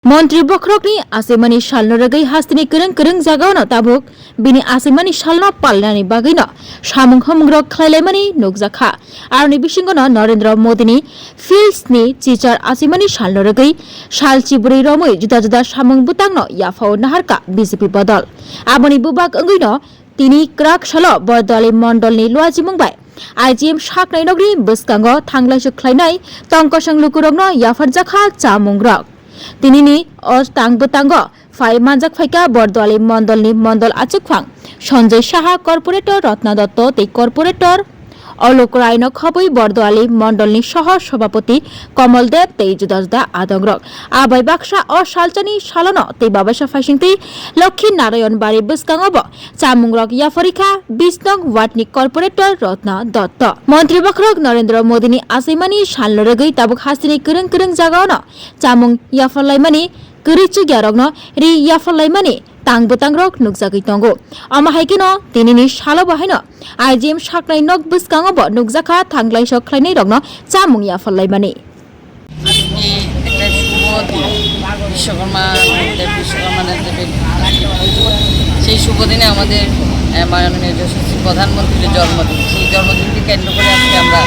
Montri Bokrokni asimani shalno ragai hastini kereng jagaono tabuk bini asimani shalno palnani bagino samung homgrok khlailaimani nukjakha arni bisingono Narendra Modini Fields-ni chichar asimani shalno ragai sal chiburi romoi juda samung butangno yafao naharka BJP bodol aboni bubak ongino tini krak salo bordali mondolni luajimungbai IGM saknai nogri bwskango thanglaisu khlainai tongkosang lukurokno yafarjakha chamungrok tinini tangbo fai manjak phaika bordali mondolni mondol achukphang Sanjay Saha corporator Ratna Dotto tei corporator Alok Raino khoboi bordali mondolni soho sabapati Kamal Dev tei juda adongrok abai baksa o salchani salono tei babasa faisingti Lokhi Narayan Bari bwskangobo chamungrok yafarikha 20 nong watni corporator Ratna Dotto Montri Bokrok Narendra Modini asaimani salnorogoi tabuk hastini kereng jagaono chamung yafarlaimani kurichu gyarogno ri yafarlaimani tangbo-tangrok nukjagui tongo amahaikino tinini salo bahaino IGM saknai nok bwskangobo nukjakha thanglaiso khlainai rokno chamung yafarlaimani Vishwakarma দেবের সেই শুভ দিনে আমাদের মাননীয় যশস্বী প্রধানমন্ত্রীর জন্মদিন সেই জন্মদিনকে কেন্দ্র করে আজকে আমরা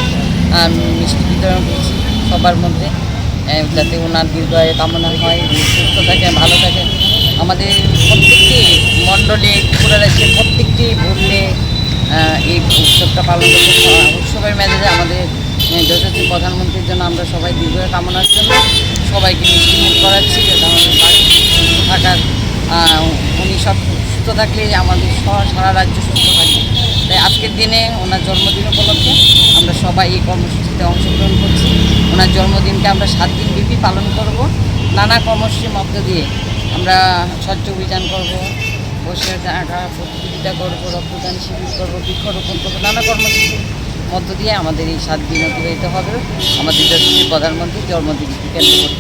মিষ্টি বিতরণ করছি সবার মধ্যে যাতে ওনার দীর্ঘায়ু কামনা হয় সুস্থ থাকে ভালো থাকে আমাদের প্রত্যেকটি মণ্ডলে ত্রিপুরা রাজ্যের প্রত্যেকটি ভোটে এই উৎসবটা পালন করতে উৎসবের মেজাজে আমাদের যশস্বী প্রধানমন্ত্রীর জন্য আমরা সবাই দীর্ঘায়ু কামনার জন্য সবাইকে মিষ্টি মুখ করাচ্ছি যাতে আমাদের বাড়ি সুস্থ থাকার উনি সব সুস্থ থাকলে আমাদের সারা রাজ্য সুস্থ থাকবে তাই আজকের দিনে ওনার জন্মদিন উপলক্ষে আমরা সবাই এই কর্মসূচিতে অংশগ্রহণ করছি ওনার জন্মদিনকে আমরা 7 দিন ব্যাপী পালন করব নানা কর্মসূচির মধ্য দিয়ে আমরা স্বচ্ছ অভিযান করব বসে থাকা প্রতিযোগিতা করব রক্তদান শিবির করব বৃক্ষরোপণ করব নানা কর্মসূচির মধ্য দিয়ে আমাদের এই 7 দিন অতিবাহিত হবে আমাদের যশস্বী প্রধানমন্ত্রীর জন্মদিনকে কেন্দ্র করে